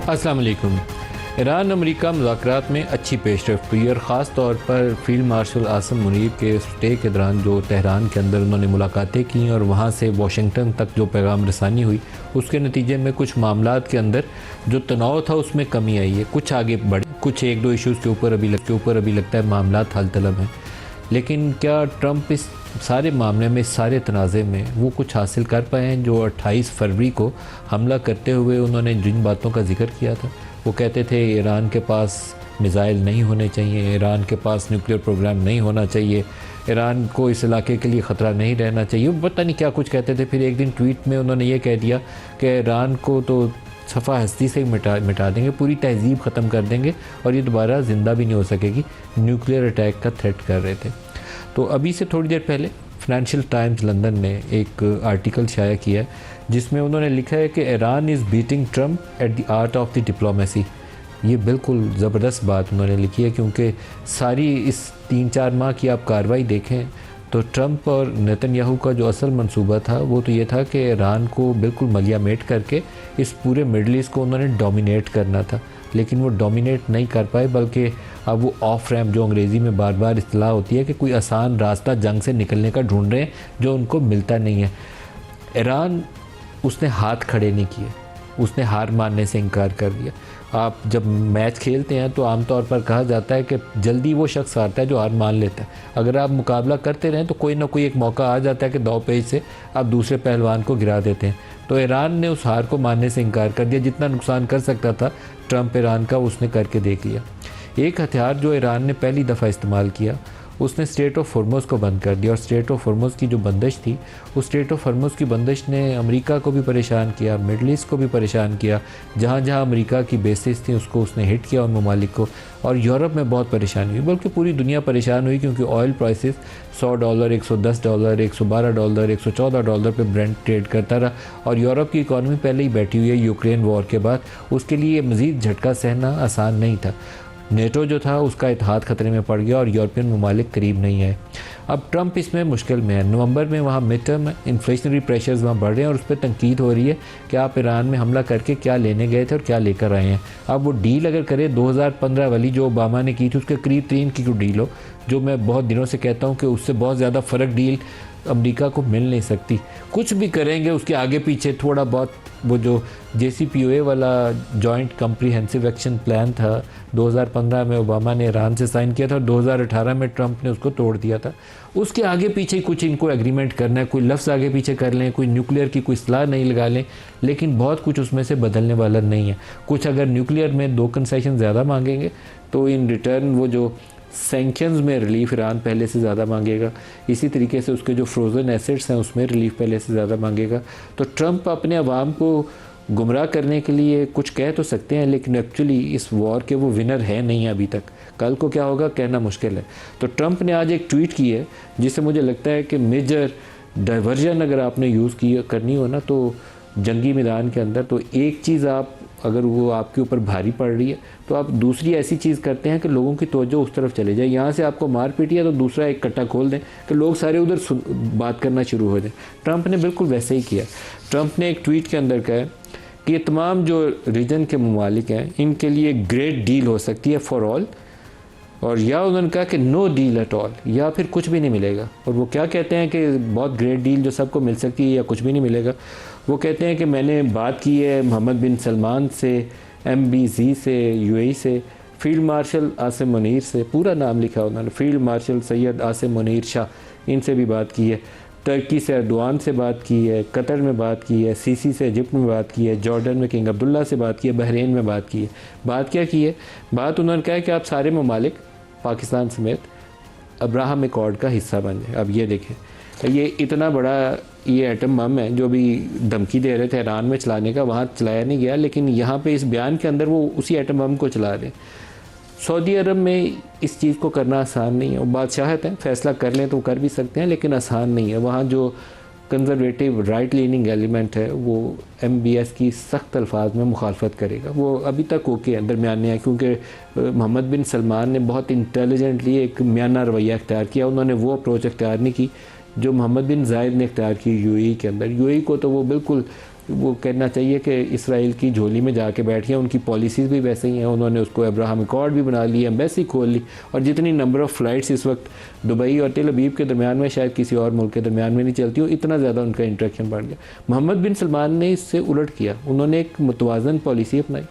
अस्सलाम वालेकुम। Iran America मुज़ाकरात में अच्छी पेशरफ हुई और ख़ास तौर पर फील्ड मार्शल आसिम मुनीर के स्टे के दौरान जो तेहरान के अंदर उन्होंने मुलाकातें की और वहाँ से वाशिंगटन तक जो पैगाम रसानी हुई, उसके नतीजे में कुछ मामलात के अंदर जो तनाव था उसमें कमी आई है। कुछ आगे बढ़े, कुछ एक दो इश्यूज़ के ऊपर अभी लगता है मामलात हल तलब हैं। लेकिन क्या ट्रंप इस सारे मामले में, इस सारे तनाज़े में वो कुछ हासिल कर पाए हैं? जो 28 फरवरी को हमला करते हुए उन्होंने जिन बातों का जिक्र किया था, वो कहते थे ईरान के पास मिसाइल नहीं होने चाहिए, ईरान के पास न्यूक्लियर प्रोग्राम नहीं होना चाहिए, ईरान को इस इलाके के लिए ख़तरा नहीं रहना चाहिए, वो पता नहीं क्या कुछ कहते थे। फिर एक दिन ट्वीट में उन्होंने ये कह दिया कि ईरान को तो सफ़ा हस्ती से मिटा देंगे, पूरी तहज़ीब ख़त्म कर देंगे और ये दोबारा ज़िंदा भी नहीं हो सकेगी। न्यूक्लियर अटैक का थ्रेट कर रहे थे। तो अभी से थोड़ी देर पहले फाइनेंशियल टाइम्स लंदन ने एक आर्टिकल शाया किया है जिसमें उन्होंने लिखा है कि Iran is beating Trump at the art of the diplomacy. ये बिल्कुल ज़बरदस्त बात उन्होंने लिखी है, क्योंकि सारी इस 3-4 माह की आप कार्रवाई देखें तो ट्रंप और नेतन्याहू का जो असल मंसूबा था वो तो ये था कि ईरान को बिल्कुल मलियामेट करके इस पूरे मिडल ईस्ट को उन्होंने डोमिनेट करना था। लेकिन वो डोमिनेट नहीं कर पाए, बल्कि अब वो ऑफ रैम्प, जो अंग्रेज़ी में बार बार इस्तेलाह होती है कि कोई आसान रास्ता जंग से निकलने का ढूंढ रहे हैं जो उनको मिलता नहीं है। ईरान उसने हाथ खड़े नहीं किए, उसने हार मानने से इनकार कर दिया। आप जब मैच खेलते हैं तो आमतौर पर कहा जाता है कि जल्दी वो शख्स हारता है जो हार मान लेता है। अगर आप मुकाबला करते रहें तो कोई ना कोई एक मौका आ जाता है कि दाव पेच से आप दूसरे पहलवान को गिरा देते हैं। तो ईरान ने उस हार को मानने से इनकार कर दिया। जितना नुकसान कर सकता था ट्रंप ईरान का, उसने करके देख लिया। एक हथियार जो ईरान ने पहली दफ़ा इस्तेमाल किया, उसने स्ट्रेट ऑफ हॉर्मुज़ को बंद कर दिया। और स्ट्रेट ऑफ हॉर्मुज़ की जो बंदिश थी, उस स्ट्रेट ऑफ हॉर्मुज़ की बंदिश ने अमेरिका को भी परेशान किया, मिडल ईस्ट को भी परेशान किया। जहाँ जहाँ अमेरिका की बेसिस थी उसको उसने हिट किया उन ममालिक को। और यूरोप में बहुत परेशानी हुई, बल्कि पूरी दुनिया परेशान हुई, क्योंकि ऑयल प्राइसेस $100, $110, $112, $114 पे ब्रेंट ट्रेड करता रहा। और यूरोप की इकॉनमी पहले ही बैठी हुई है यूक्रेन वॉर के बाद, उसके लिए मज़ीद झटका सहना आसान नहीं था। नेटो जो था उसका इत्तेहाद ख़तरे में पड़ गया और यूरोपियन ममालिक करीब नहीं आए। अब ट्रंप इसमें मुश्किल में है। नवंबर में वहाँ मिड टर्म इन्फ्लेशनरी प्रेशर्स वहाँ बढ़ रहे हैं और उस पर तनकीद हो रही है कि आप ईरान में हमला करके क्या लेने गए थे और क्या लेकर आए हैं। अब वो डील अगर करे 2015 वाली जो ओबामा ने की थी, उसके करीब 3 की डील हो, जो मैं बहुत दिनों से कहता हूँ कि उससे बहुत ज़्यादा फ़र्क डील अमेरिका को मिल नहीं सकती। कुछ भी करेंगे उसके आगे पीछे थोड़ा बहुत, वो जो JCPOA वाला जॉइंट कम्प्रीहेंसिव एक्शन प्लान था 2015 में ओबामा ने ईरान से साइन किया था और 2018 में ट्रंप ने उसको तोड़ दिया था। उसके आगे पीछे कुछ इनको एग्रीमेंट करना है, कोई लफ्ज़ आगे पीछे कर लें, कोई न्यूक्लियर की कोई सलाह नहीं लगा लें, लेकिन बहुत कुछ उसमें से बदलने वाला नहीं है। कुछ अगर न्यूक्लियर में 2 कंसेशन ज़्यादा मांगेंगे तो इन रिटर्न वो जो सैंक्शंस में रिलीफ ईरान पहले से ज़्यादा मांगेगा। इसी तरीके से उसके जो फ्रोज़न एसेट्स हैं उसमें रिलीफ पहले से ज़्यादा मांगेगा। तो ट्रंप अपने अवाम को गुमराह करने के लिए कुछ कह तो सकते हैं, लेकिन एक्चुअली इस वॉर के वो विनर है नहीं अभी तक। कल को क्या होगा कहना मुश्किल है। तो ट्रंप ने आज एक ट्वीट की है जिससे मुझे लगता है कि मेजर डाइवर्जन अगर आपने यूज़ करनी हो ना तो जंगी मैदान के अंदर, तो एक चीज़ आप अगर वो आपके ऊपर भारी पड़ रही है तो आप दूसरी ऐसी चीज़ करते हैं कि लोगों की तवज्जो उस तरफ चले जाए। यहाँ से आपको मार पीटी है तो दूसरा एक कट्टा खोल दें कि लोग सारे उधर बात करना शुरू हो जाए। ट्रंप ने बिल्कुल वैसे ही किया। ट्रंप ने एक ट्वीट के अंदर कहा कि ये तमाम जो रीजन के ममालिक हैं इनके लिए ग्रेट डील हो सकती है फॉर ऑल, और या उन्होंने कहा कि नो डील एट ऑल, या फिर कुछ भी नहीं मिलेगा। और वो क्या कहते हैं कि बहुत ग्रेट डील जो सबको मिल सकती है या कुछ भी नहीं मिलेगा। वो कहते हैं कि मैंने बात की है मोहम्मद बिन सलमान से, MBZ से, UAE से, फील्ड मार्शल आसिम मुनीर से, पूरा नाम लिखा उन्होंने, फील्ड मार्शल सैयद आसिम मुनीर शाह, इनसे भी बात की है। टर्की से एर्दोआन से बात की है, कतर में बात की है, सीसी से इजिप्ट में बात की है, जॉर्डन में किंग अब्दुल्ला से बात की है, बहरीन में बात की है। बात क्या की है? बात उन्होंने कहा है कि आप सारे ममालिक पाकिस्तान समेत अब्राहम एकॉर्ड का हिस्सा बन जाए। अब ये देखें, ये इतना बड़ा ये एटम बम है जो भी धमकी दे रहे थे ईरान में चलाने का, वहाँ चलाया नहीं गया, लेकिन यहाँ पे इस बयान के अंदर वो उसी एटम बम को चला रहे। सऊदी अरब में इस चीज़ को करना आसान नहीं है। वो बादशाहत है, फैसला कर लें तो कर भी सकते हैं, लेकिन आसान नहीं है। वहाँ जो कंजर्वेटिव राइट लीनिंग एलिमेंट है वो MBS की सख्त अल्फाज में मुखालफत करेगा। वो अभी तक ओके है, दरमियाने है, क्योंकि मोहम्मद बिन सलमान ने बहुत इंटेलिजेंटली एक म्याना रवैया अख्तियार किया। उन्होंने वो अप्रोच अख्तियार नहीं की जो मोहम्मद बिन जायद ने अख्तियार की UAE के अंदर। UAE को तो वो बिल्कुल वो कहना चाहिए कि इसराइल की झोली में जाके बैठ गया। उनकी पॉलिसीज़ भी वैसे ही हैं, उन्होंने उसको अब्राहम अकॉर्ड भी बना ली, एम्बेसी खोल ली, और जितनी नंबर ऑफ़ फ़्लाइट्स इस वक्त दुबई और तेल अवीव के दरमियान में शायद किसी और मुल्क के दरमियान में नहीं चलती हो, इतना ज़्यादा उनका इंटरेक्शन बढ़ गया। मोहम्मद बिन सलमान ने इससे उलट किया, उन्होंने एक मुतवाज़न पॉलिसी अपनाई।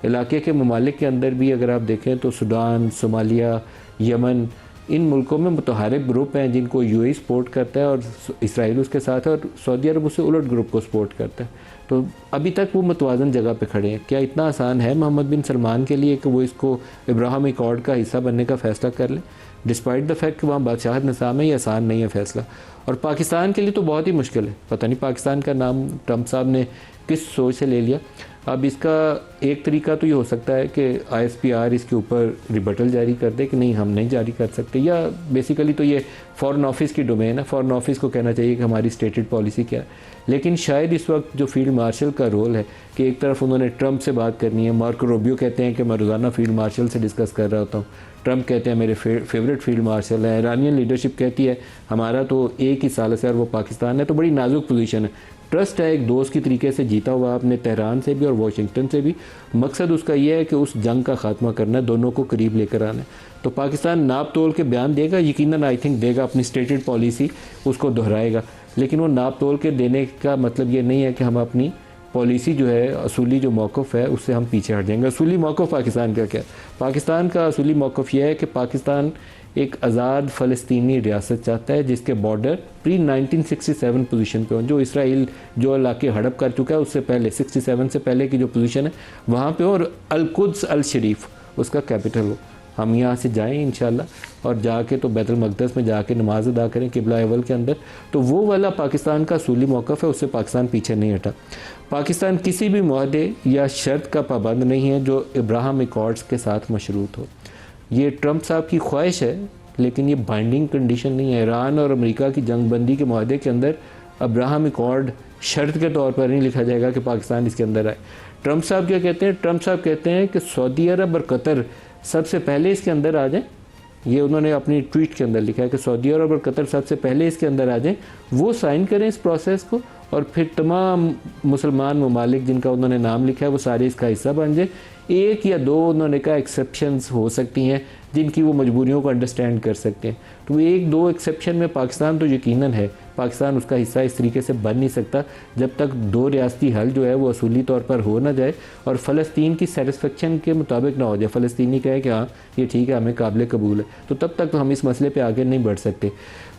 इलाके के ममालिक के अंदर भी अगर आप देखें तो सूडान, सोमालिया, यमन, इन मुल्कों में मुतहारिब ग्रुप हैं जिनको यूएई सपोर्ट करता है और इसराइल उसके साथ है, और सऊदी अरब उससे उलट ग्रुप को सपोर्ट करता है। तो अभी तक वो मुतवाज़न जगह पे खड़े हैं। क्या इतना आसान है मोहम्मद बिन सलमान के लिए कि वो इसको इब्राहिम अकॉर्ड का हिस्सा बनने का फ़ैसला कर लें? डिस्पाइट द फैक्ट कि वहाँ बादशाहत निज़ाम है, ये आसान नहीं है फ़ैसला। और पाकिस्तान के लिए तो बहुत ही मुश्किल है। पता नहीं पाकिस्तान का नाम ट्रंप साहब ने किस सोच से ले लिया। अब इसका एक तरीका तो ये हो सकता है कि ISPR इसके ऊपर रिबटल जारी कर दे कि नहीं, हम नहीं जारी कर सकते, या बेसिकली तो ये फॉरेन ऑफिस की डोमेन है, फॉरेन ऑफिस को कहना चाहिए कि हमारी स्टेटेड पॉलिसी क्या है। लेकिन शायद इस वक्त जो फील्ड मार्शल का रोल है कि एक तरफ उन्होंने ट्रंप से बात करनी है, मार्को रूबियो कहते हैं कि मैं रोज़ाना फील्ड मार्शल से डिस्कस कर रहा होता हूँ, ट्रंप कहते हैं मेरे फेवरेट फील्ड मार्शल है, ईरानियन लीडरशिप कहती है हमारा तो एक ही साल है और वो पाकिस्तान है। तो बड़ी नाजुक पोजीशन है। ट्रस्ट है एक दोस्त की तरीके से जीता हुआ आपने तेहरान से भी और वाशिंगटन से भी। मकसद उसका यह है कि उस जंग का खात्मा करना है, दोनों को करीब लेकर आना है। तो पाकिस्तान नाप तोल के बयान देगा, यकीनन आई थिंक देगा, अपनी स्टेटेड पॉलिसी उसको दोहराएगा। लेकिन वो नाप तोल के देने का मतलब ये नहीं है कि हम अपनी पॉलिसी जो है, असूली जो मौक़िफ़ है, उससे हम पीछे हट जाएंगे। असूली मौक़िफ़ पाकिस्तान का क्या है? पाकिस्तान का असूली मौक़िफ़ यह है कि पाकिस्तान एक आज़ाद फ़लस्तीनी रियासत चाहता है जिसके बॉर्डर प्री 1967 पोजीशन पे हो। जो इसराइल जो इलाके हड़प कर चुका है उससे पहले 67 से पहले की जो पोजीशन है वहाँ पे, और अल-कुद्स अल-शरीफ उसका कैपिटल हो। हम यहाँ से जाएं इंशाल्लाह और जाके तो बैतुल मक़दस में जाके नमाज अदा करें किबला अव्वल के अंदर। तो वो वाला पाकिस्तान का असूली मौक़िफ़ है, उससे पाकिस्तान पीछे नहीं हटा। पाकिस्तान किसी भी मुआहदे या शर्त का पाबंद नहीं है जो इब्राहिम अकॉर्ड्स के साथ मशरूत हो। ये ट्रंप साहब की ख्वाहिश है, लेकिन ये बाइंडिंग कंडीशन नहीं है। ईरान और अमेरिका की जंग बंदी के मुआहदे के अंदर इब्राहिम अकॉर्ड शर्त के तौर पर नहीं लिखा जाएगा कि पाकिस्तान इसके अंदर आए। ट्रंप साहब क्या कहते हैं? ट्रंप साहब कहते हैं कि सऊदी अरब और कतर सबसे पहले इसके अंदर आ जाएं। ये उन्होंने अपनी ट्वीट के अंदर लिखा है कि सऊदी अरब और कतर सबसे पहले इसके अंदर आ जाएं, वो साइन करें इस प्रोसेस को, और फिर तमाम मुसलमान ममालिक जिनका उन्होंने नाम लिखा है वो सारे इसका हिस्सा बन जाए। एक या दो उन्होंने कहा एक्सेप्शंस हो सकती हैं जिनकी वो मजबूरियों को अंडरस्टैंड कर सकते हैं। तो एक दो एक्सेप्शन में पाकिस्तान तो यकीनन है, पाकिस्तान उसका हिस्सा इस तरीके से बन नहीं सकता जब तक दो रियासती हल जो है वो असूली तौर पर हो ना जाए और फ़लस्तीन की सेटिस्फेक्शन के मुताबिक ना हो जाए। फ़लस्तीनी कहे कि हाँ ये ठीक है, हमें काबिल कबूल है, तो तब तक तो हम इस मसले पे आगे नहीं बढ़ सकते।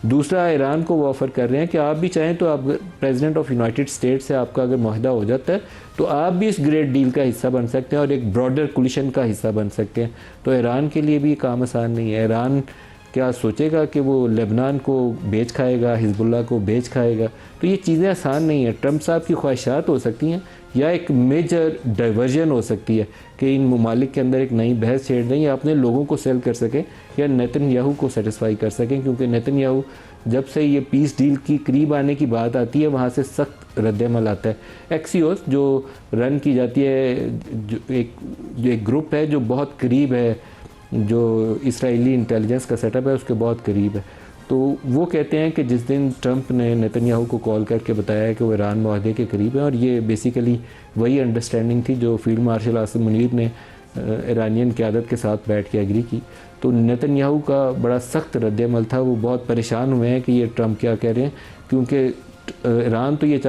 दूसरा, ईरान को वो ऑफ़र कर रहे हैं कि आप भी चाहें तो आप प्रेसिडेंट ऑफ यूनाइटेड स्टेट्स से आपका अगर मुआहदा हो जाता है तो आप भी इस ग्रेट डील का हिस्सा बन सकते हैं और एक ब्रॉडर कोलिशन का हिस्सा बन सकते हैं। तो ईरान के लिए भी काम आसान नहीं है। ईरान क्या सोचेगा कि वो लेबनान को बेच खाएगा, हिजबुल्लाह को बेच खाएगा? तो ये चीज़ें आसान नहीं है। ट्रंप साहब की ख्वाहिशात हो सकती हैं या एक मेजर डाइवर्जन हो सकती है कि इन ममालिक के अंदर एक नई बहस छेड़ दें या अपने लोगों को सेल कर सकें या नेतन्याहू को सेटिस्फाई कर सकें, क्योंकि नेतन्याहू जब से ये पीस डील की करीब आने की बात आती है वहाँ से सख्त रद्दमल आता है। एक्सियोस जो रन की जाती है, जो एक ग्रुप है जो बहुत करीब है, जो इसराइली इंटेलिजेंस का सेटअप है उसके बहुत करीब है, तो वो कहते हैं कि जिस दिन ट्रंप ने नेतन्याहू को कॉल करके बताया कि वो ईरान मुआहदे के करीब है, और ये बेसिकली वही अंडरस्टैंडिंग थी जो फील्ड मार्शल आसिम मुनीर ने ईरानियन क़यादत के साथ बैठ के एग्री की, तो नेतन्याहू का बड़ा सख्त रद्दमल था। वो बहुत परेशान हुए हैं कि ये ट्रंप क्या कह रहे हैं, क्योंकि ईरान तो ये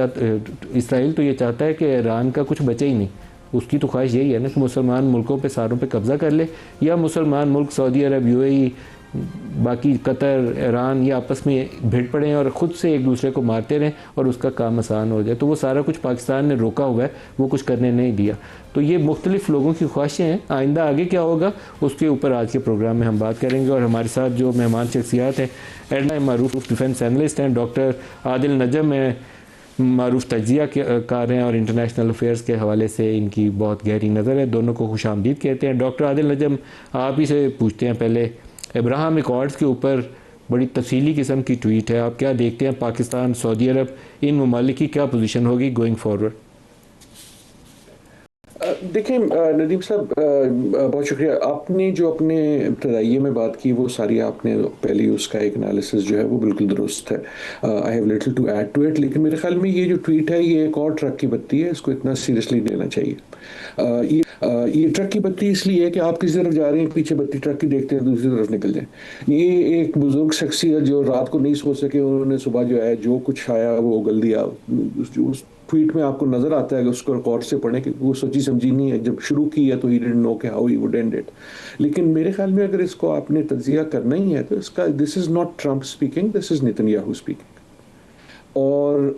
इसराइल तो ये चाहता है कि ईरान का कुछ बचे ही नहीं। उसकी तो ख्वाहिश यही है ना कि मुसलमान मुल्कों पे सारों पे कब्ज़ा कर ले, या मुसलमान मुल्क सऊदी अरब, यूएई, बाकी कतर, ईरान ये आपस में भिड़ पड़े और ख़ुद से एक दूसरे को मारते रहें और उसका काम आसान हो जाए। तो वो सारा कुछ पाकिस्तान ने रोका हुआ है, वो कुछ करने नहीं दिया। तो ये मुख्तलिफ़ लोगों की ख्वाहिशें हैं। आइंदा आगे क्या होगा उसके ऊपर आज के प्रोग्राम में हम बात करेंगे। और हमारे साथ जो मेहमान शख्सियात हैं, एडना मारूफ डिफेंस एनालिस्ट हैं, डॉक्टर आदिल नजम हैं, मारूफ तजिया कार हैं और इंटरनेशनल अफेयर्स के हवाले से इनकी बहुत गहरी नज़र है। दोनों को खुशामदीद कहते हैं। डॉक्टर आदिल नजम, आप ही से पूछते हैं पहले, इब्राहिम अकॉर्ड्स के ऊपर बड़ी तफसीली किस्म की ट्वीट है, आप क्या देखते हैं पाकिस्तान, सऊदी अरब, इन ममालिक की क्या पोजीशन होगी गोइंग फॉरवर्ड? देखें नदीम साहब, बहुत शुक्रिया। आपने जो अपने इब्तदाइये में बात की वो सारी आपने पहले उसका एक एनालिसिस जो है वो बिल्कुल दुरुस्त है। I have little to add to it, लेकिन मेरे ख्याल में ये जो ट्वीट है ये एक और ट्रक की बत्ती है, इसको इतना सीरियसली लेना चाहिए। ये ट्रक की बत्ती इसलिए है कि आप किसी तरफ जा रहे हैं, पीछे बत्ती ट्रक की देखते हैं, दूसरी तरफ निकल जाए। ये एक बुजुर्ग शख्सियत जो रात को नहीं सो सके, उन्होंने सुबह जो है जो कुछ आया वो उगल दिया। उस ट्वीट में आपको नजर आता है कि उसको गौर से पढ़ें कि वो सोची समझी नहीं है, जब शुरू की है तो ही डिडंट नो कि how he would and it. लेकिन मेरे ख्याल में अगर इसको आपने तज्जिया करना ही है तो इसका this is not Trump speaking, this is Netanyahu speaking. और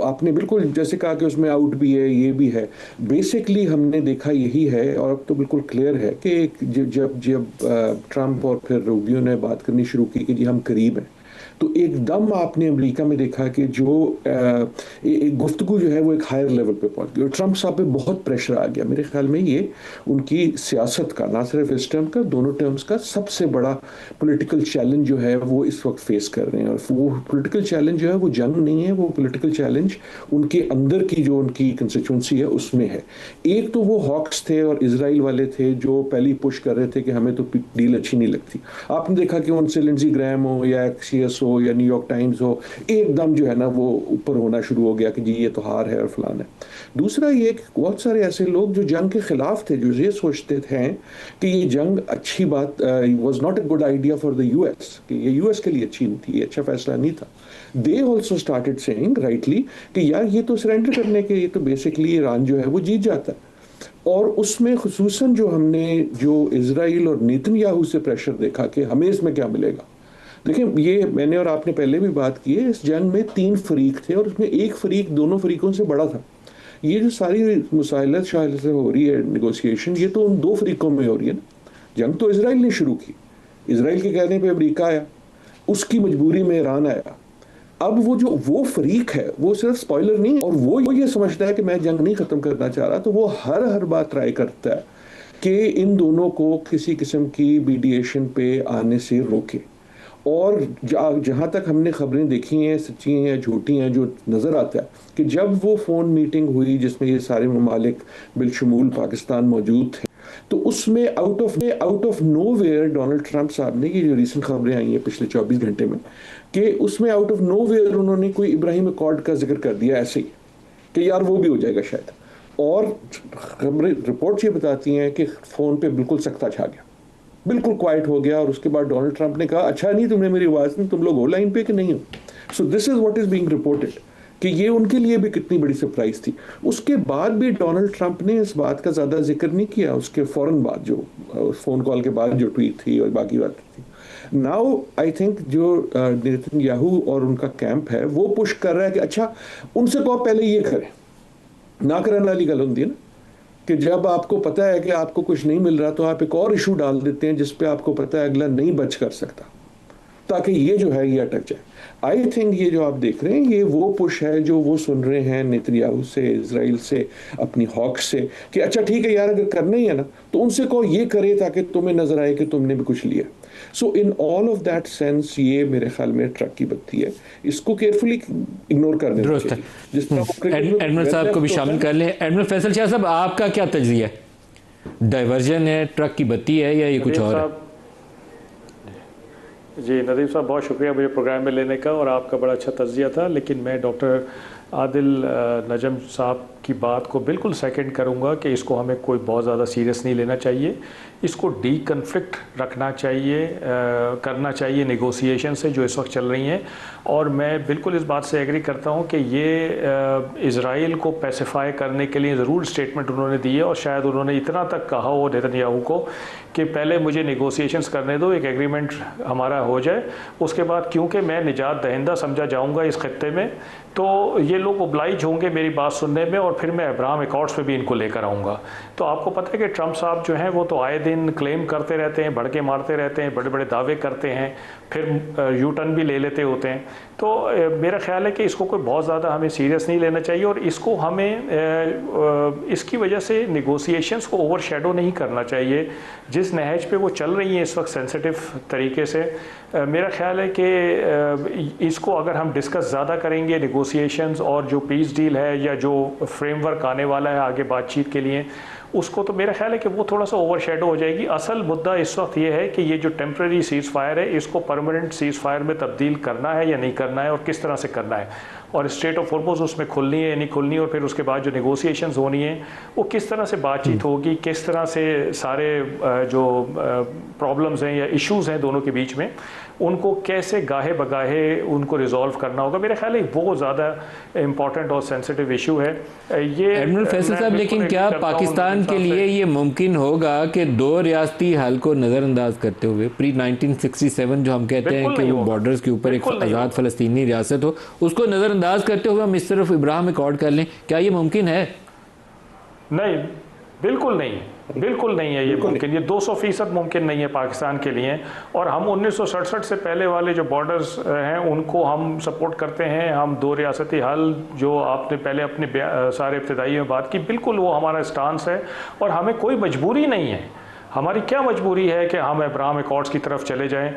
आपने बिल्कुल जैसे कहा कि उसमें आउट भी है, ये भी है। बेसिकली हमने देखा यही है, और अब तो बिल्कुल क्लियर है कि जब जब ट्रम्प और फिर रूबियो ने बात करनी शुरू की कि जी हम करीब हैं, तो एकदम आपने अमेरिका में देखा कि जो गुफ्तगू जो है वो एक हायर लेवल पे पहुंच गई और ट्रम्प साहब पे बहुत प्रेशर आ गया। मेरे ख्याल में ये उनकी सियासत का, ना सिर्फ इस टर्म का, दोनों टर्म्स का सबसे बड़ा पॉलिटिकल चैलेंज जो है वो इस वक्त फेस कर रहे हैं। और वो पॉलिटिकल चैलेंज जो है वो जंग नहीं है, वो पॉलिटिकल चैलेंज उनके अंदर की जो उनकी कंस्टिट्यूंसी है उसमें है। एक तो वो हॉक्स थे और इसराइल वाले थे जो पहले पुश कर रहे थे कि हमें तो डील अच्छी नहीं लगती। आपने देखा कि उनसे लिंडजी ग्रैम हो या एक्सियस हो या न्यूयॉर्क टाइम्स हो, एकदम जो है ना वो ऊपर होना शुरू हो गया कि जी ये तो हार है और फलान है। दूसरा ये कि बहुत सारे ऐसे लोग जो जंग के खिलाफ थे, जो ये सोचते थे कि ये जंग अच्छी बात was not a good idea for the US, कि ये यूएस के लिए अच्छी नहीं थी, ये अच्छा फैसला नहीं था। They also started saying rightly कि यार ये तो सरेंडर करने के, ये तो बेसिकली ईरान जो है वो जीत जाता है। और उसमें खुसूसन जो हमने जो इजराइल और नेतन्याहू से प्रेशर देखा कि हमें इसमें क्या मिलेगा। देखिए, ये मैंने और आपने पहले भी बात की है, इस जंग में 3 फरीक थे और उसमें एक फरीक दोनों फरीकों से बड़ा था। ये जो सारी मुसाइलत शायद से हो रही है, नेगोशिएशन, ये तो उन 2 फरीकों में हो रही है ना। जंग तो इसराइल ने शुरू की, इसराइल के कहने पे अमेरिका आया, उसकी मजबूरी में ईरान आया। अब वो फरीक है, वो सिर्फ स्पॉइलर नहीं है, और वो ये समझता है कि मैं जंग नहीं खत्म करना चाह रहा, तो वो हर बात ट्राई करता है कि इन दोनों को किसी किस्म की मीडिएशन पे आने से रोके। और जहाँ तक हमने खबरें देखी हैं, सच्ची हैं या झूठी हैं, जो नज़र आता है कि जब वो फ़ोन मीटिंग हुई जिसमें ये सारे ममालिक बिलशमूल पाकिस्तान मौजूद थे, तो उसमें out of nowhere Donald Trump साहब ने, ये जो रिसेंट खबरें आई हैं पिछले 24 घंटे में, कि उसमें आउट ऑफ नोवेयर उन्होंने कोई इब्राहिम अकॉर्ड का जिक्र कर दिया ऐसे ही कि यार वो भी हो जाएगा शायद। और खबरें, रिपोर्ट्स ये बताती हैं कि फ़ोन पे बिल्कुल सख्ता छा गया, बिल्कुल क्वाइट हो गया। और उसके बाद डोनाल्ड ट्रंप ने कहा, अच्छा नहीं तुमने मेरी आवाज़ नहीं, तुम लोग हो लाइन पे कि नहीं हो। So this is what is being reported, कि ये उनके लिए भी कितनी बड़ी सरप्राइज थी। उसके बाद भी डोनाल्ड ट्रंप ने इस बात का ज़्यादा जिक्र नहीं किया, उसके फ़ौरन बाद, जो फ़ोन कॉल के बाद जो ट्वीट थी और बाकी बात थी। नाउ आई थिंक जो नेतन्याहू और उनका कैंप है वो पुश कर रहा है कि अच्छा उनसे कहो पहले ये करें। ना करने वाली गल होती है ना, कि जब आपको पता है कि आपको कुछ नहीं मिल रहा तो आप एक और इशू डाल देते हैं जिस पे आपको पता है अगला नहीं बच कर सकता, ताकि ये जो है ये अटक जाए। आई थिंक ये जो आप देख रहे हैं ये वो पुश है जो वो सुन रहे हैं नेतन्याहू से, इजराइल से, अपनी हॉक से, कि अच्छा ठीक है यार अगर करना ही है ना तो उनसे कहो ये करे ताकि तुम्हें नजर आए कि तुमने भी कुछ लिया। So in all of that sense ये मेरे ख्याल में ट्रक की बत्ती है, इसको केयरफुली इग्नोर कर देना चाहिए। जिस तरह एडमिरल साहब को भी शामिल कर लें। एडमिरल फैसल शाह साहब, आपका क्या तज्जिया है? डाइवर्जन है, ट्रक की बत्ती है, या ये कुछ और है? जी नदीम साहब, बहुत शुक्रिया मुझे प्रोग्राम में लेने का, और आपका बड़ा अच्छा तज्जिया था। लेकिन मैं डॉक्टर आदिल नजम साहब की बात को बिल्कुल सेकंड करूंगा कि इसको हमें कोई बहुत ज़्यादा सीरियस नहीं लेना चाहिए। इसको डी कन्फ्लिक्ट रखना चाहिए, करना चाहिए नेगोशिएशन से जो इस वक्त चल रही हैं। और मैं बिल्कुल इस बात से एग्री करता हूं कि ये इज़राइल को पैसिफाई करने के लिए ज़रूर स्टेटमेंट उन्होंने दी है, और शायद उन्होंने इतना तक कहा हो नेतन्याहू को कि पहले मुझे नेगोशिएशंस करने दो, एक एग्रीमेंट हमारा हो जाए, उसके बाद क्योंकि मैं निजात दहिंदा समझा जाऊँगा इस खत्ते में, तो ये लोग ओब्लाइज होंगे मेरी बात सुनने में, और फिर मैं अब्राहम अकॉर्ड्स पे भी इनको लेकर आऊँगा। तो आपको पता है कि ट्रंप साहब जो हैं वो तो आए दिन क्लेम करते रहते हैं, भड़के मारते रहते हैं, बड़े बड़े दावे करते हैं, फिर यू टर्न भी ले लेते होते हैं। तो मेरा ख्याल है कि इसको कोई बहुत ज़्यादा हमें सीरियस नहीं लेना चाहिए, और इसको हमें इसकी वजह से निगोशिएशंस को ओवरशैडो नहीं करना चाहिए जिस नहज पे वो चल रही हैं इस वक्त सेंसिटिव तरीके से। मेरा ख्याल है कि इसको अगर हम डिस्कस ज़्यादा करेंगे नेगोशिएशंस और जो पीस डील है या जो फ्रेमवर्क आने वाला है आगे बातचीत के लिए, उसको तो मेरा ख्याल है कि वो थोड़ा सा ओवरशैडो हो जाएगी। असल मुद्दा इस वक्त ये है कि ये जो टेम्प्रेरी सीज़ फायर है, इसको परमानेंट सीज़ फायर में तब्दील करना है या नहीं करना है, और किस तरह से करना है, और स्ट्रेट ऑफ हॉर्मुज़ उसमें खुलनी है या नहीं खुलनी है, और फिर उसके बाद जो नेगोशिएशंस होनी है वो किस तरह से बातचीत होगी, किस तरह से सारे जो प्रॉब्लम्स हैं या इश्यूज़ हैं दोनों के बीच में, उनको कैसे गाहे बगाहे उनको रिजॉल्व करना होगा। मेरा ख्याल है बहुत ज़्यादा इम्पॉर्टेंट और सेंसिटिव इशू है ये। एडमिरल फैसल साहब, लेकिन क्या पाकिस्तान के लिए ये मुमकिन होगा कि दो रियासती हल को नज़रअंदाज करते हुए प्री 1967 जो हम कहते हैं कि वो बॉर्डर्स के ऊपर एक आज़ाद फ़लस्तीनी रियासत हो, उसको नज़रअंदाज करते हुए हम इस तरफ इब्राहिम अकॉर्ड कर लें? क्या ये मुमकिन है? नहीं, बिल्कुल नहीं, बिल्कुल नहीं है ये मुमकिन। ये 200% मुमकिन नहीं है पाकिस्तान के लिए। और हम 1967 से पहले वाले जो बॉर्डर्स हैं उनको हम सपोर्ट करते हैं। हम दो रियासती हल जो आपने पहले अपने सारे इब्तिदाई में बात की, बिल्कुल वो हमारा स्टांस है, और हमें कोई मजबूरी नहीं है। हमारी क्या मजबूरी है कि हम अब्राहम अकॉर्ड्स की तरफ चले जाएं,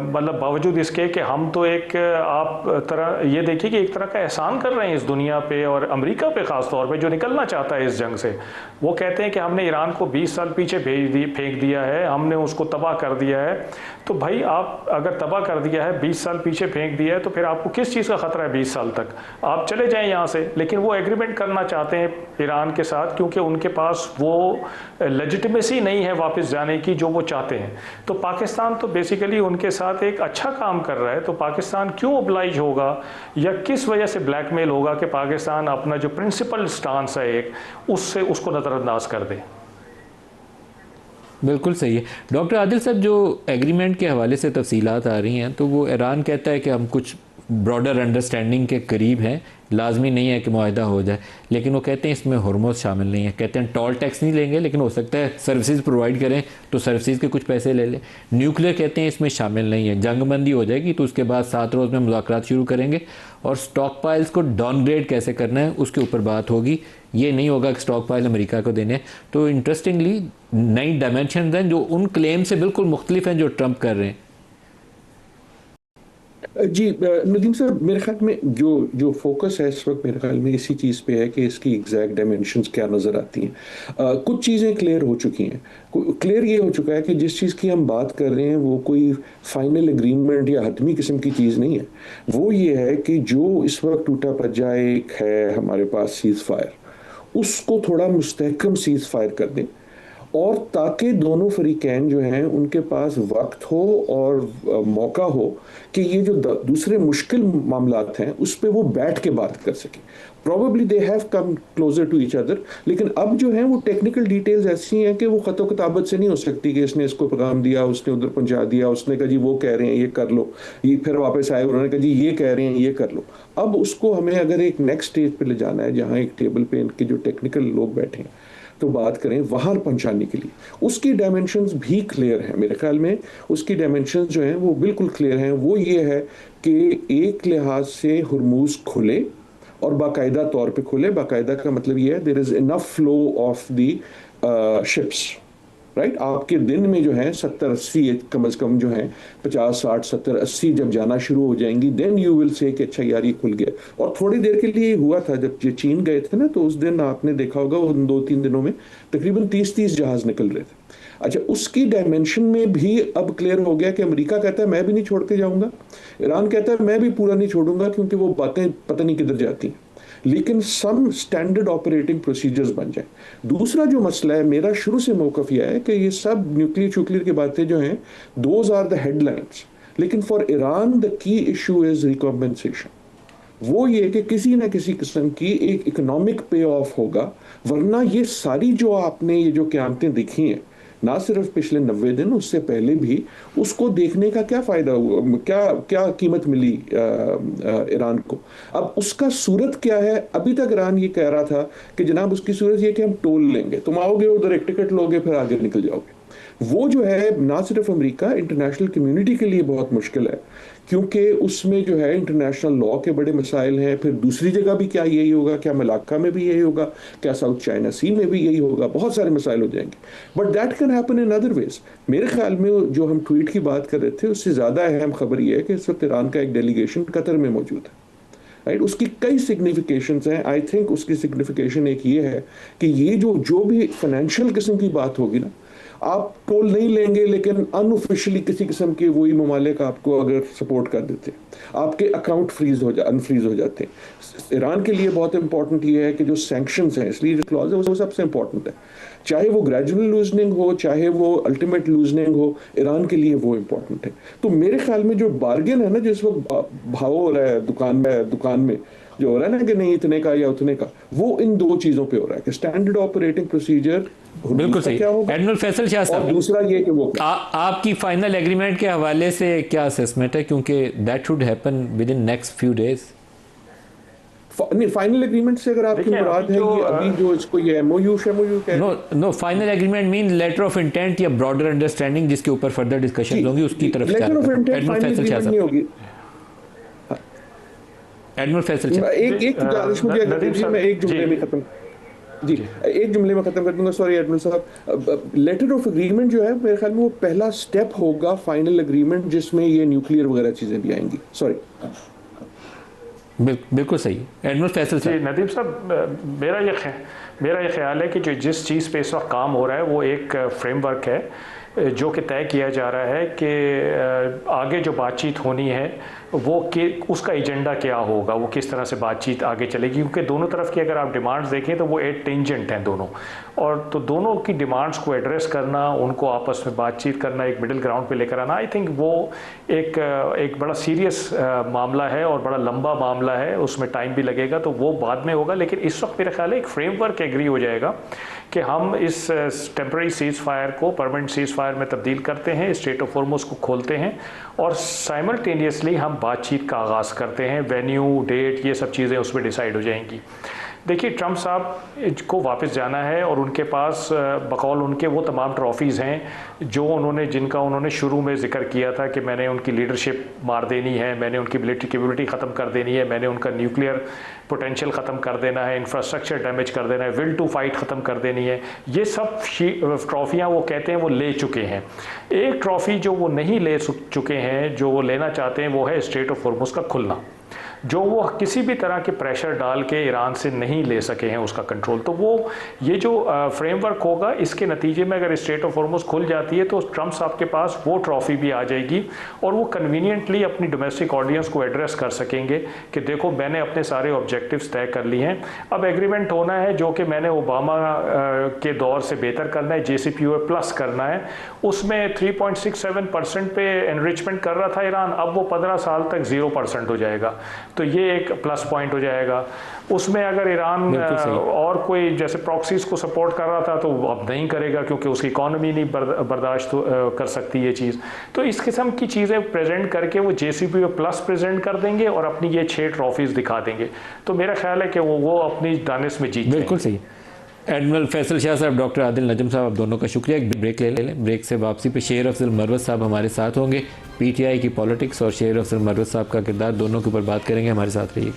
मतलब बावजूद इसके कि हम तो एक आप तरह ये देखिए कि एक तरह का एहसान कर रहे हैं इस दुनिया पे और अमेरिका पे ख़ास तौर पे, जो निकलना चाहता है इस जंग से। वो कहते हैं कि हमने ईरान को 20 साल पीछे फेंक दिया है, हमने उसको तबाह कर दिया है। तो भाई आप अगर तबाह कर दिया है, 20 साल पीछे फेंक दिया है, तो फिर आपको किस चीज़ का ख़तरा है 20 साल तक? आप चले जाएँ यहाँ से। लेकिन वो एग्रीमेंट करना चाहते हैं ईरान के साथ, क्योंकि उनके पास वो लेजिटिमेसी नहीं है वापस जाने की जो वो चाहते हैं। तो पाकिस्तान तो बेसिकली उनके साथ एक अच्छा काम कर रहा है, तो पाकिस्तान क्यों ओब्लाइज होगा या किस वजह से ब्लैकमेल होगा कि पाकिस्तान अपना जो प्रिंसिपल स्टांस है एक, उससे उसको नज़रअंदाज कर दे? बिल्कुल सही है। डॉक्टर आदिल साहब, जो एग्रीमेंट के हवाले से तफसीलात आ रही हैं, तो वो ईरान कहता है कि हम कुछ ब्रॉडर अंडरस्टैंडिंग के करीब हैं, लाजमी नहीं है कि मुआहदा हो जाए, लेकिन वो कहते हैं इसमें हॉर्मोज शामिल नहीं है। कहते हैं टोल टैक्स नहीं लेंगे, लेकिन हो सकता है सर्विसेज प्रोवाइड करें तो सर्विसेज के कुछ पैसे ले लें। न्यूक्लियर कहते हैं इसमें शामिल नहीं है। जंगबंदी हो जाएगी तो उसके बाद 7 रोज़ में मुज़ाकरात शुरू करेंगे, और स्टॉक पाइल्स को डाउनग्रेड कैसे करना है उसके ऊपर बात होगी। ये नहीं होगा कि स्टॉक पाइल अमेरिका को देने। तो इंटरेस्टिंगली नई डायमेंशन हैं जो उन क्लेम से बिल्कुल मुख्तलिफ हैं जो ट्रंप कर रहे हैं। जी नदीम साहब, मेरे ख्याल में जो फोकस है इस वक्त मेरे ख्याल में इसी चीज़ पे है कि इसकी एग्जैक्ट डायमेंशंस क्या नज़र आती हैं। कुछ चीज़ें क्लियर हो चुकी हैं। क्लियर ये हो चुका है कि जिस चीज़ की हम बात कर रहे हैं वो कोई फाइनल एग्रीमेंट या हतमी किस्म की चीज़ नहीं है। वो ये है कि जो इस वक्त टूटा पज्जा एक है हमारे पास सीज़ फायर, उसको थोड़ा मुस्तहकम सीज़ फायर कर दें, और ताकि दोनों फरीकैन जो हैं उनके पास वक्त हो और मौका हो कि ये जो दूसरे मुश्किल मामलात हैं उस पर वो बैठ के बात कर सकें। Probably they have come closer to each other, लेकिन अब जो है वो टेक्निकल डिटेल्स ऐसी हैं कि वो ख़तो किताबत से नहीं हो सकती कि इसने इसको पैगाम दिया, उसने उधर पहुंचा दिया, उसने कहा जी वो कह रहे हैं ये कर लो, ये फिर वापस आए उन्होंने कहा जी ये कह रहे हैं ये कर लो। अब उसको हमें अगर एक नेक्स्ट स्टेज पे ले जाना है जहाँ एक टेबल पे इनके जो टेक्निकल लोग बैठे हैं तो बात करें वहाँ पहुंचाने के लिए, उसकी डायमेंशंस भी क्लियर हैं मेरे ख्याल में। उसकी डायमेंशंस जो हैं वो बिल्कुल क्लियर हैं। वो ये है कि एक लिहाज से हुरमुज़ खुले और बाकायदा तौर पे खुले। बाकायदा का मतलब ये है there is enough flow of the ships, right. आपके दिन में जो है 70-80 कम अज़ कम जो है 50-60-70-80 जब जाना शुरू हो जाएंगी, देन यू विल से कि अच्छा यार ये खुल गया। और थोड़ी देर के लिए हुआ था जब ये चीन गए थे ना, तो उस दिन आपने देखा होगा उन 2-3 दिनों में तकरीबन 30 जहाज़ निकल रहे थे। अच्छा, उसकी डायमेंशन में भी अब क्लियर हो गया कि अमेरिका कहता है मैं भी नहीं छोड़ के जाऊंगा, ईरान कहता है मैं भी पूरा नहीं छोड़ूंगा, क्योंकि वो बातें पता नहीं किधर जाती हैं, लेकिन सम स्टैंडर्ड ऑपरेटिंग प्रोसीजर्स बन जाए। दूसरा जो मसला है मेरा शुरू से मौक़िफ़ यह है कि ये सब न्यूक्लियर की बातें जो हैं दोज आर द हेडलाइंस, लेकिन फॉर ईरान द की इशू इज़ रिकॉम्पेंसेशन। वो ये कि किसी न किसी किस्म की एक इकोनॉमिक पे ऑफ होगा, वरना ये सारी जो आपने ये जो क़यामतें देखी हैं ना सिर्फ पिछले 90 दिन, उससे पहले भी, उसको देखने का क्या फ़ायदा हुआ, क्या कीमत मिली ईरान को। अब उसका सूरत क्या है? अभी तक ईरान ये कह रहा था कि जनाब उसकी सूरत ये कि हम टोल लेंगे, तुम आओगे उधर एक टिकट लोगे फिर आगे निकल जाओगे। वो जो है ना सिर्फ अमेरिका, इंटरनेशनल कम्युनिटी के लिए बहुत मुश्किल है, क्योंकि उसमें जो है इंटरनेशनल लॉ के बड़े मसाइल हैं। फिर दूसरी जगह भी क्या यही होगा, क्या मलाक्का में भी यही होगा, क्या साउथ चाइना सी में भी यही होगा, बहुत सारे मसाइल हो जाएंगे। But that can happen in other ways. मेरे ख्याल में जो हम ट्वीट की बात कर रहे थे उससे ज़्यादा अहम खबर यह है कि इस वक्त ईरान का एक डेलीगेशन कतर में मौजूद है। राइट। उसकी कई सिग्निफिकेशंस हैं। आई थिंक उसकी सिग्निफिकेशन एक ये है कि ये जो भी फाइनेंशियल किस्म की बात होगी ना, आप टोल नहीं लेंगे लेकिन अनऑफिशियली किसी किस्म के वही ममालिक आपको अगर सपोर्ट कर देते, आपके अकाउंट अनफ्रीज हो जाते हैं। ईरान के लिए बहुत इंपॉर्टेंट ये है कि जो सैंक्शंस हैं, इसलिए जो क्लॉज है वो सबसे इंपॉर्टेंट है, चाहे वो ग्रेजुअल लूजनिंग हो चाहे वो अल्टीमेट लूजनिंग हो, ईरान के लिए वो इंपॉर्टेंट है। तो मेरे ख्याल में जो बार्गेन है ना, जिस वक्त भाव हो रहा है दुकान में जो हो रहा है ना कि नहीं इतने का या उतने का, वो इन दो चीजों पे हो रहा है कि स्टैंडर्ड ऑपरेटिंग प्रोसीजर बिल्कुल सही। क्या होगा, एडमिरल फैसल शाह और साहब, दूसरा ये कि वो आपकी फाइनल एग्रीमेंट के हवाले से क्या असेसमेंट है, क्योंकि that should happen with in next few days. नहीं, फाइनल एग्रीमेंट से अगर आपकी देखिए, मुराद है ये अभी जो इसको ये MOU no final agreement mean letter of intent या ब्रॉडर अंडरस्टैंडिंग जिसके ऊपर फर्दर डिस्कशन होंगी, उसकी तरफ letter of intent admiral final Faisal Shah agreement नहीं साहब, होगी। एडमिरल फैसल शाह। एक गुजारिश मुझे नदीम साहब, मैं एक जुमले में खत्म जी एक जुमले में खत्म कर दूंगा। सॉरी एडमिरल साहब, लेटर ऑफ एग्रीमेंट जो है मेरे ख्याल में वो पहला स्टेप होगा फाइनल एग्रीमेंट, जिसमें ये न्यूक्लियर वगैरह चीजें भी आएंगी। सॉरी, बिल्कुल सही। एडमिरल फैसल जी साहब, नदीम साहब, मेरा ये ख्याल है कि जो जिस चीज़ पे इस वक्त काम हो रहा है वो एक फ्रेमवर्क है जो कि तय किया जा रहा है कि आगे जो बातचीत होनी है वो उसका एजेंडा क्या होगा, वो किस तरह से बातचीत आगे चलेगी, क्योंकि दोनों तरफ की अगर आप डिमांड्स देखें तो वो एक टेंजेंट हैं दोनों, और तो दोनों की डिमांड्स को एड्रेस करना, उनको आपस में बातचीत करना, एक मिडिल ग्राउंड पे लेकर आना, आई थिंक वो एक बड़ा सीरियस मामला है और बड़ा लंबा मामला है, उसमें टाइम भी लगेगा, तो वो बाद में होगा। लेकिन इस वक्त मेरा ख्याल है एक फ्रेमवर्क एग्री हो जाएगा कि हम इस टेम्पररी सीज फायर को परमानेंट सीज फायर में तब्दील करते हैं, स्ट्रेट ऑफ हॉर्मुज़ को खोलते हैं और साइमल्टेनियसली हम बातचीत का आगाज़ करते हैं। वेन्यू, डेट, ये सब चीज़ें उसमें डिसाइड हो जाएंगी। देखिए, ट्रम्प साहब को वापस जाना है और उनके पास बकौल उनके वो तमाम ट्रॉफीज़ हैं जो जिनका उन्होंने शुरू में जिक्र किया था कि मैंने उनकी लीडरशिप मार देनी है, मैंने उनकी मिलिट्री कैपेबिलिटी ख़त्म कर देनी है, मैंने उनका न्यूक्लियर पोटेंशियल ख़त्म कर देना है, इंफ्रास्ट्रक्चर डैमेज कर देना है, विल टू फाइट ख़त्म कर देनी है। ये सब ट्रॉफियाँ वो कहते हैं वो ले चुके हैं। एक ट्रॉफ़ी जो वो नहीं ले चुके हैं, जो वो लेना चाहते हैं, वो है स्ट्रेट ऑफ हॉर्मुज़ का खुलना, जो वो किसी भी तरह के प्रेशर डाल के ईरान से नहीं ले सके हैं उसका कंट्रोल। तो वो ये जो फ्रेमवर्क होगा, इसके नतीजे में अगर स्ट्रेट ऑफ हॉर्मुज़ खुल जाती है तो ट्रम्प साहब के पास वो ट्रॉफ़ी भी आ जाएगी और वो कन्वीनियंटली अपनी डोमेस्टिक ऑडियंस को एड्रेस कर सकेंगे कि देखो मैंने अपने सारे ऑब्जेक्टिव्स तय कर लिए हैं, अब एग्रीमेंट होना है जो कि मैंने ओबामा के दौर से बेहतर करना है, JCPOA प्लस करना है। उसमें 3.67% पे एनरिचमेंट कर रहा था ईरान, अब वो 15 साल तक 0% हो जाएगा, तो ये एक प्लस पॉइंट हो जाएगा। उसमें अगर ईरान और कोई जैसे प्रॉक्सीज को सपोर्ट कर रहा था तो अब नहीं करेगा क्योंकि उसकी इकॉनमी नहीं बर्दाश्त कर सकती ये चीज़। तो इस किस्म की चीज़ें प्रेजेंट करके वो JCPOA प्लस प्रेजेंट कर देंगे और अपनी ये 6 ट्रॉफीज़ दिखा देंगे। तो मेरा ख्याल है कि वो अपनी दानिश में जीत जाएंगे। बिल्कुल सही। एडमिरल फैसल शाह साहब, डॉक्टर आदिल नजम साहब, आप दोनों का शुक्रिया। एक ब्रेक ले लें। ब्रेक से वापसी पे शेर अफजल मरवत साहब हमारे साथ होंगे। PTI की पॉलिटिक्स और शेर अफजल मरवत साहब का किरदार, दोनों के ऊपर बात करेंगे। हमारे साथ रहिए।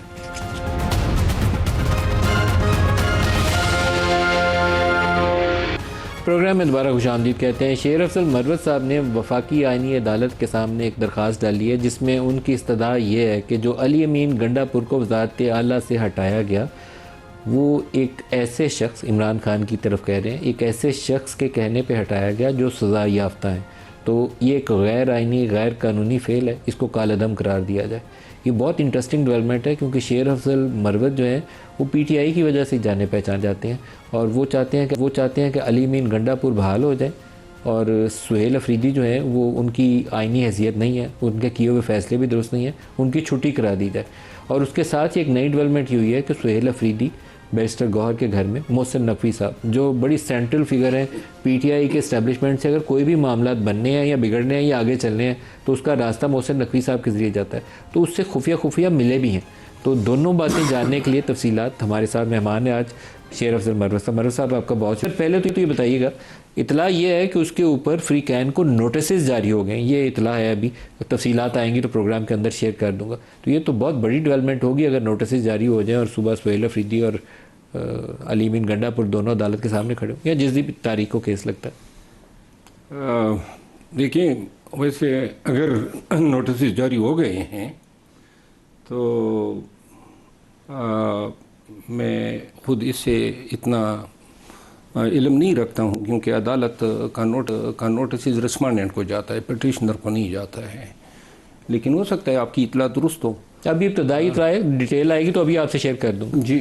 प्रोग्राम में दोबारा खुशामदीद कहते हैं। शेर अफजल मरवत साहब ने वफाकी आइनी अदालत के सामने एक दरख्वास्त डाली है जिसमें उनकी इस्तदा ये है कि जो अली अमीन गंडापुर को वज़ारत आला से हटाया गया, वो एक ऐसे शख्स, इमरान खान की तरफ कह रहे हैं, एक ऐसे शख्स के कहने पे हटाया गया जो सज़ा याफ्ता है। तो ये एक गैर आइनी, गैर कानूनी फ़ेल है, इसको कालअदम करार दिया जाए। ये बहुत इंटरेस्टिंग डेवलपमेंट है क्योंकि शेर अफजल मरवत जो है वो PTI की वजह से जाने पहचान जाते हैं और वो चाहते हैं कि अली अमीन गंडापुर बहाल हो जाए और सुहेल अफरीदी जो है वो उनकी आइनी हैसियत नहीं है, उनके किए हुए फ़ैसले भी दुरुस्त नहीं है, उनकी छुट्टी करा दी जाए। और उसके साथ ही एक नई डेवलपमेंट ये हुई है कि सुहेल अफरीदी बैरिस्टर गौहर के घर में मोहसिन नकवी साहब, जो बड़ी सेंट्रल फिगर हैं PTI के इस्टेब्लिशमेंट से, अगर कोई भी मामला बनने हैं या बिगड़ने हैं या आगे चलने हैं तो उसका रास्ता मोहसिन नकवी साहब के ज़रिए जाता है। तो उससे खुफिया मिले भी हैं। तो दोनों बातें जानने के लिए तफसीलात, हमारे साथ मेहमान है आज शेर अफजल मरवत साहब। मरवत साहब, आपका बहुत शुक्रिया। पहले तो ये बताइएगा, इतला ये है कि उसके ऊपर फ्री कैन को नोटिस जारी हो गए, ये इतला है, अभी तफसीलात आएंगी तो प्रोग्राम के अंदर शेयर कर दूंगा। तो ये तो बहुत बड़ी डेवलपमेंट होगी अगर नोटिस जारी हो जाए और सुबह सुहेल अफरीदी और अली अमीन गंडापुर दोनों अदालत के सामने खड़े हो, या जिस भी तारीख को केस लगता है। देखिए, वैसे अगर नोटिस जारी हो गए हैं तो मैं खुद इससे इतना इल्म नहीं रखता हूँ, क्योंकि अदालत का नोटिस रिस्पोंडेंट को जाता है, पिटिशनर को नहीं जाता है। लेकिन हो सकता है आपकी इतला दुरुस्त हो। अभी इब्तदाई डिटेल आएगी तो अभी आपसे शेयर कर दूँ। जी,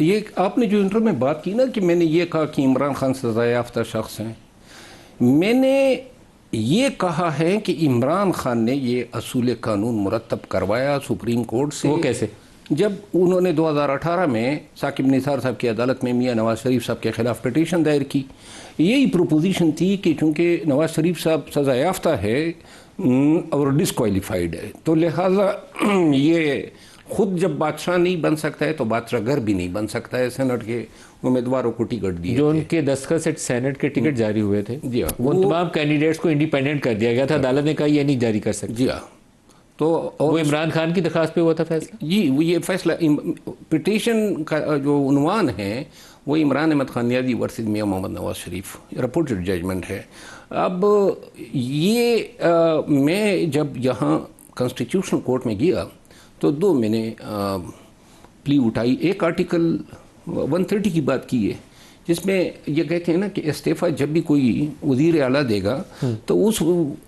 ये आपने जो इंटरव्यू में बात की ना कि मैंने ये कहा कि इमरान खान सज़ा याफ्ता शख्स हैं, मैंने ये कहा है कि इमरान खान ने ये असूल कानून मुरतब करवाया सुप्रीम कोर्ट से। वो कैसे? जब उन्होंने 2018 में साकिब निसार साहब की अदालत में मियाँ नवाज शरीफ साहब के ख़िलाफ़ पिटीशन दायर की। यही प्रोपोजिशन थी कि चूँकि नवाज शरीफ साहब सज़ा याफ्ता है और डिसक्वालीफाइड है, तो लिहाजा ये खुद जब बादशाह नहीं बन सकता है तो बादशाह घर भी नहीं बन सकता है। सेनेट के उम्मीदवारों को टिकट दिए जो थे। उनके दस्तखत से सेनेट के टिकट जारी हुए थे, जी हाँ, वो तमाम कैंडिडेट्स को इंडिपेंडेंट कर दिया गया था। अदालत ने कहा ये नहीं जारी कर सकते। जी हाँ, तो और वो इमरान खान की दरखास्त पे हुआ था फैसला। जी, वो ये फैसला पिटीशन का जो उन्वान है वो इमरान अहमद खान नियाज़ी वर्सेस मियां मोहम्मद नवाज शरीफ, रिपोर्टेड जजमेंट है। अब ये मैं जब यहाँ कॉन्स्टिट्यूशनल कोर्ट में गया तो दो मैंने प्ली उठाई। एक आर्टिकल 130 की बात की है, जिसमें ये कहते हैं ना कि इस्तीफ़ा जब भी कोई वज़ीर आला देगा तो उस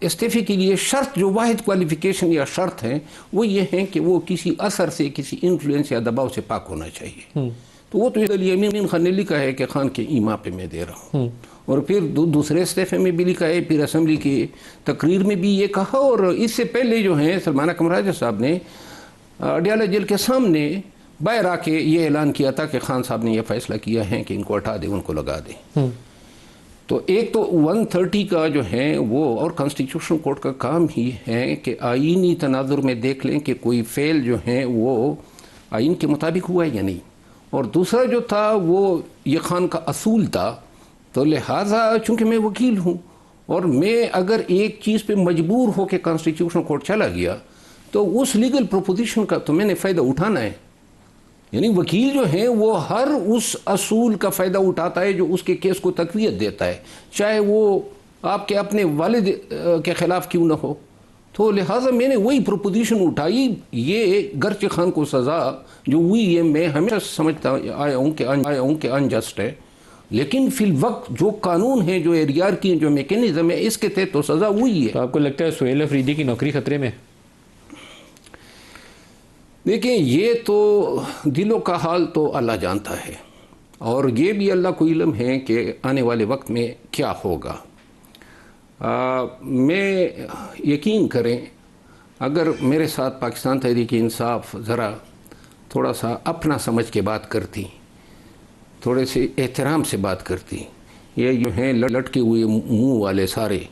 इस्तीफ़े के लिए शर्त, जो वाहिद क्वालिफ़िकेशन या शर्त है, वो ये है कि वो किसी असर से, किसी इन्फ्लुएंस या दबाव से पाक होना चाहिए। तो वो तो यमीन खान ने लिखा है कि खान के ईमा पे मैं दे रहा हूँ, और फिर दूसरे इस्तीफ़े में भी लिखा है, फिर असम्बली की तकरीर में भी ये कहा, और इससे पहले जो है सलमान कमराजा साहब ने अडयाला जेल के सामने बाहर आके ये ऐलान किया था कि खान साहब ने यह फैसला किया है कि इनको हटा दें, उनको लगा दें। तो एक तो 130 का जो है वो, और कॉन्स्टिट्यूशन कोर्ट का काम ही है कि आईनी तनाजुर में देख लें कि कोई फेल जो है वो आइन के मुताबिक हुआ है या नहीं। और दूसरा जो था वो ये खान का असूल था। तो लिहाजा चूँकि मैं वकील हूँ और मैं अगर एक चीज़ पे मजबूर हो के कॉन्स्टिट्यूशन कोर्ट चला गया तो उस लीगल प्रोपोजिशन का तो मैंने फ़ायदा उठाना है। यानी वकील जो है वो हर उस असूल का फ़ायदा उठाता है जो उसके केस को तक़वियत देता है, चाहे वो आपके अपने वालिद के ख़िलाफ़ क्यों ना हो। तो लिहाजा मैंने वही प्रोपोजिशन उठाई। ये गर्चे खान को सज़ा जो हुई है, मैं हमेशा समझता आया हूँ कि अनजस्ट है, लेकिन फिल वक्त जो कानून है, जो एरियार की जो मैकेनिज़्म है, इसके तहत तो सज़ा हुई है। तो आपको लगता है सुहेल अफरीदी की नौकरी खतरे में? देखिए, ये तो दिलों का हाल तो अल्लाह जानता है, और ये भी अल्लाह को इल्म है कि आने वाले वक्त में क्या होगा। मैं यकीन करें, अगर मेरे साथ पाकिस्तान तहरीक इंसाफ ज़रा थोड़ा सा अपना समझ के बात करती, थोड़े से एहतराम से बात करती, ये जो हैं लटके हुए मुंह वाले सारे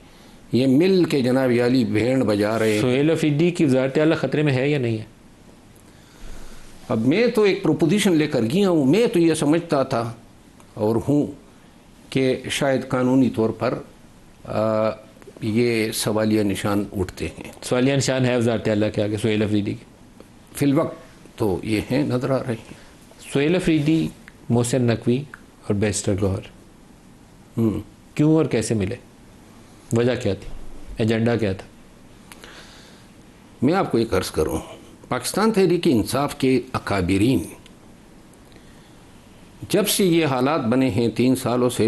ये मिल के जनाब याली भेड़ बजा रहे हैं। सुहेल अफरीदी की वज़ारत आला खतरे में है या नहीं है? अब मैं तो एक प्रोपोजिशन लेकर गया हूँ। मैं तो ये समझता था और हूँ कि शायद कानूनी तौर पर ये सवालिया निशान उठते हैं। सवालिया निशान है वज़ारत आला के आगे सुहेल अफरीदी के? फिलवक्त तो ये हैं, नज़र आ रहे हैं। सुहेल अफरीदी, मोहसिन नकवी और बैरिस्टर गौहर क्यों और कैसे मिले? वजह क्या थी? एजेंडा क्या था? मैं आपको एक अर्ज़ करूँ, पाकिस्तान तहरीक इंसाफ के अकाबिरीन जब से ये हालात बने हैं 3 सालों से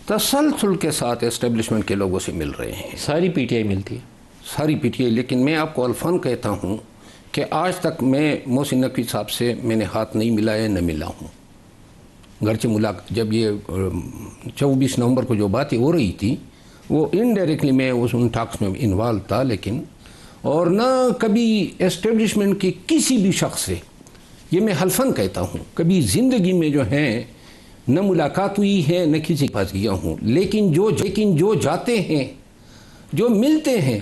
तसलसल के साथ एस्टेब्लिशमेंट के लोगों से मिल रहे हैं। सारी पीटीआई मिलती है, सारी पीटीआई। लेकिन मैं आपको अल्फान कहता हूँ कि आज तक मैं मोहसिन नकवी साहब से मैंने हाथ नहीं मिलाया, न मिला हूँ। घरचे मुलाकात जब ये 24 नवंबर को जो बातें हो रही थी वो इनडायरेक्टली मैं उन टॉक्स में इन्वॉल्व था, लेकिन और ना कभी एस्टेब्लिशमेंट के किसी भी शख्स से, ये मैं हल्फन कहता हूँ, कभी ज़िंदगी में जो है न मुलाकात हुई है, न किसी के पास गया हूँ। लेकिन जो जाते हैं, जो मिलते हैं,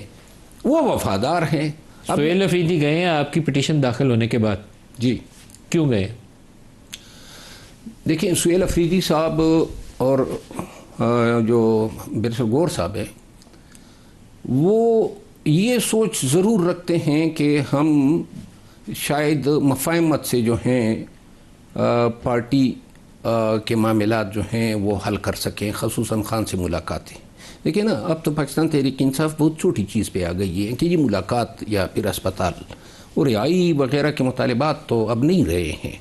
वो वफादार हैं। सुहेल अफरीदी गए हैं आपकी पिटीशन दाखिल होने के बाद? जी। क्यों गए? देखिए, सुहेल अफरीदी साहब और जो बैरिस्टर गौहर साहब है, वो ये सोच ज़रूर रखते हैं कि हम शायद मफाहमत से जो हैं पार्टी के मामलात जो हैं वो हल कर सकें, ख़ुसूसन खान से मुलाकातें। देखिए ना, अब तो पाकिस्तान तहरीक इंसाफ बहुत छोटी चीज़ पे आ गई है कि ये मुलाकात या फिर अस्पताल, और रिहाई वगैरह के मुतालबात तो अब नहीं रहे हैं,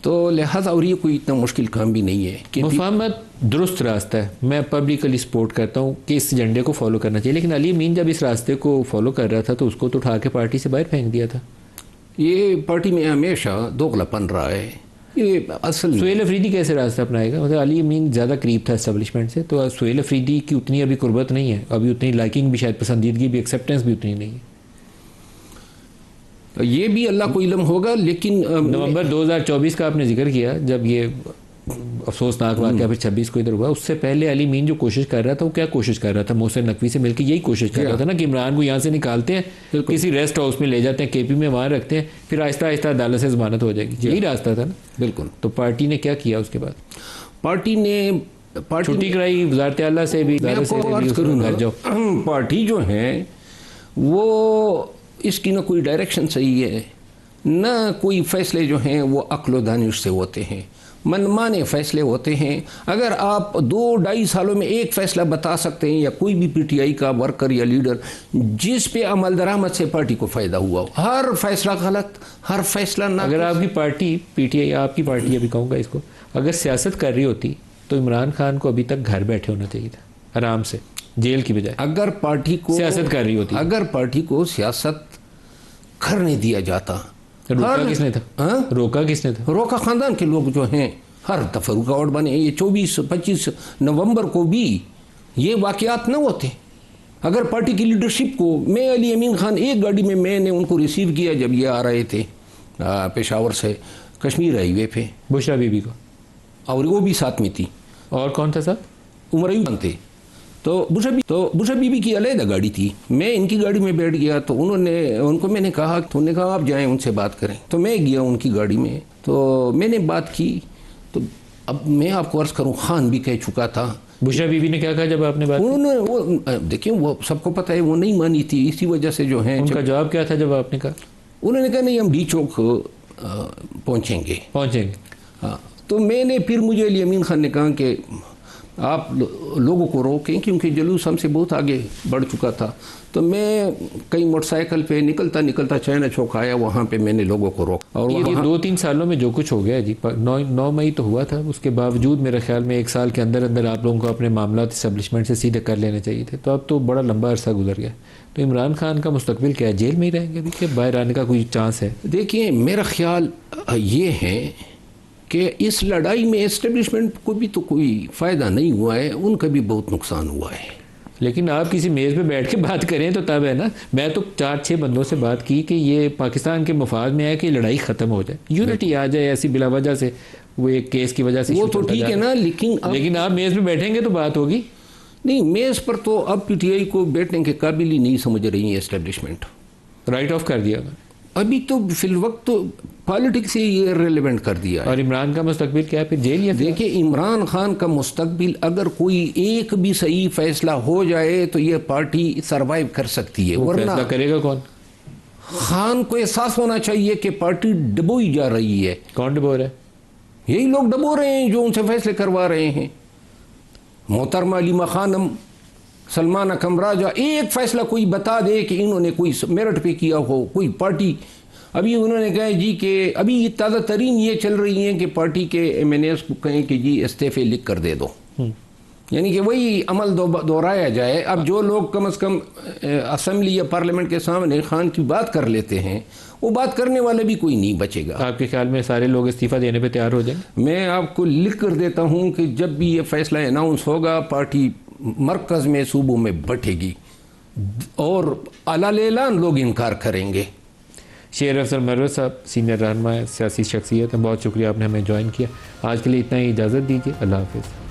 तो लिहाजा और ये कोई इतना मुश्किल काम भी नहीं है कि मुफाहमत दुरुस्त रास्ता है। मैं पब्लिकली सपोर्ट करता हूँ कि इस एजेंडे को फॉलो करना चाहिए, लेकिन अली अमीन जब इस रास्ते को फॉलो कर रहा था तो उसको तो उठा के पार्टी से बाहर फेंक दिया था। ये पार्टी में हमेशा दोगलापन रहा है। ये असल सुहेल अफरीदी कैसे रास्ता अपनाएगा? मतलब अली अमीन ज़्यादा करीब था एस्टेब्लिशमेंट से, तो सुहेल अफरीदी की उतनी अभी कुर्बत नहीं है, अभी उतनी लाइकिंग भी, शायद पसंदीदगी भी, एक्सेप्टेंस भी उतनी नहीं है। ये भी अल्लाह को इल्म होगा, लेकिन नवंबर 2024 का आपने जिक्र किया, जब ये अफसोसनाक वाक़या फिर 26 को इधर हुआ, उससे पहले अली अमीन जो कोशिश कर रहा था वो क्या कोशिश कर रहा था? मोहसिन नकवी से मिलकर यही कोशिश कर रहा था ना कि इमरान को यहाँ से निकालते हैं, किसी रेस्ट हाउस में ले जाते हैं, केपी में वहाँ रखते हैं, फिर आहिस्ता आहिस्ता अदालत से ज़मानत हो जाएगी। यही रास्ता था ना। बिल्कुल। तो पार्टी ने क्या किया उसके बाद? पार्टी छुट्टी कराई वज़ारत आला से भी, मैं आपको अर्ज करूँगा, पार्टी जो है वो इसकी ना कोई डायरेक्शन सही है, ना कोई फैसले जो हैं वो अक्ल दानिश से होते हैं, मनमाने फैसले होते हैं। अगर आप 2-2.5 सालों में एक फ़ैसला बता सकते हैं, या कोई भी पीटीआई का वर्कर या लीडर जिस पे अमल दरामद से पार्टी को फ़ायदा हुआ हो, हर फैसला गलत, हर फैसला ना। अगर आपकी पार्टी पीटीआई, आपकी पार्टी अभी कहूँगा इसको, अगर सियासत कर रही होती तो इमरान खान को अभी तक घर बैठे होना चाहिए था, आराम से, जेल की बजाय। अगर पार्टी को सियासत कर रही होती, अगर पार्टी को सियासत करने दिया जाता, रोका किसने था? हाँ? रोका किसने था? रोका खानदान के लोग जो हैं, हर दफ़ा रुकावट बने। ये 24-25 नवंबर को भी ये वाक़यात न होते अगर पार्टी की लीडरशिप को, मैं अली अमीन खान एक गाड़ी में मैंने उनको रिसीव किया जब ये आ रहे थे पेशावर से कश्मीर हाईवे पे, बुशरा बीबी को, और वो भी साथ में थी। और कौन था साहब? उमर अयूब थे। तो बुशरा बीबी की अलग गाड़ी थी, मैं इनकी गाड़ी में बैठ गया, तो उनको मैंने कहा, तो उन्होंने कहा आप जाएं उनसे बात करें। तो मैं गया उनकी गाड़ी में, तो मैंने बात की। तो अब मैं आपको अर्ज़ करूं, खान भी कह चुका था। बुशरा बीबी ने क्या कहा जब आपने बात? उन्होंने वो देखिए, वो सबको पता है, वो नहीं मानी थी, इसी वजह से जो है। उनका जवाब क्या था जब आपने कहा? उन्होंने कहा नहीं, हम डी चौक पहुँचेंगे। हाँ, तो मैंने फिर मुझे अली अमीन खान ने कहा कि आप लोगों को रोकें, क्योंकि जुलूस हमसे बहुत आगे बढ़ चुका था। तो मैं कई मोटरसाइकिल पे निकलता चाइना चौक आया, वहाँ पे मैंने लोगों को रोका। और ये 2-3 सालों में जो कुछ हो गया जी, 9 मई तो हुआ था, उसके बावजूद मेरे ख्याल में 1 साल के अंदर अंदर आप लोगों को अपने मामला इस्टेब्लिशमेंट से सीधे कर लेने चाहिए थे। तो अब तो बड़ा लंबा अरसा गुजर गया। तो इमरान खान का मुस्तकबिल क्या है? जेल में ही रहेंगे अभी, क्या बाहर आने का कोई चांस है? देखिए, मेरा ख्याल ये है कि इस लड़ाई में एस्टेब्लिशमेंट को भी तो कोई फ़ायदा नहीं हुआ है, उनका भी बहुत नुकसान हुआ है। लेकिन आप किसी मेज़ पे बैठ के बात करें तो तब है ना। मैं तो 4-6 बंदों से बात की कि ये पाकिस्तान के मफाद में है कि लड़ाई ख़त्म हो जाए, यूनिटी आ जाए, ऐसी बिला वजह से वो एक केस की वजह से। वो तो ठीक है ना, लेकिन आप मेज़ पे बैठेंगे तो बात होगी नहीं। मेज़ पर तो अब पीटीआई को बैठने के काबिल ही नहीं समझ रही है एस्टेब्लिशमेंट। राइट ऑफ कर दिया अभी तो फिल वक्त तो पॉलिटिक्स से ये रेलेवेंट कर दिया है। और इमरान का मुस्तकबिल क्या है फिर? जेल या? देखिए, इमरान खान का मुस्तकबिल, अगर कोई एक भी सही फैसला हो जाए तो ये पार्टी सरवाइव कर सकती है, वरना फैसला करेगा कौन? खान को एहसास होना चाहिए कि पार्टी डबोई जा रही है। कौन डबो रहा है? यही लोग डबो रहे हैं जो उनसे फैसले करवा रहे हैं। मोहतरमा अलीमा खानम, सलमान अकम राजा, एक फैसला कोई बता दे कि इन्होंने कोई मेरिट पे किया हो, कोई पार्टी। अभी उन्होंने कहा जी कि अभी ताज़ा तरीन ये चल रही हैं कि पार्टी के MNAs को कहें कि जी इस्तीफे लिख कर दे दो, यानी कि वही अमल दोहराया जाए। अब जो लोग कम से कम असेंबली या पार्लियामेंट के सामने खान की बात कर लेते हैं, वो बात करने वाला भी कोई नहीं बचेगा। आपके ख्याल में सारे लोग इस्तीफा देने पे तैयार हो जाएंगे? मैं आपको लिख कर देता हूँ कि जब भी ये फैसला अनाउंस होगा, पार्टी मरकज़ में, सूबों में बैठेगी और अलालेलान लोग इनकार करेंगे। शेर अफजल मरवत साहब, सीनियर रहनुमा सियासी शख्सियत हैं, बहुत शुक्रिया आपने हमें ज्वाइन किया। आज के लिए इतना ही, इजाज़त दीजिए। अल्लाह हाफ़िज़।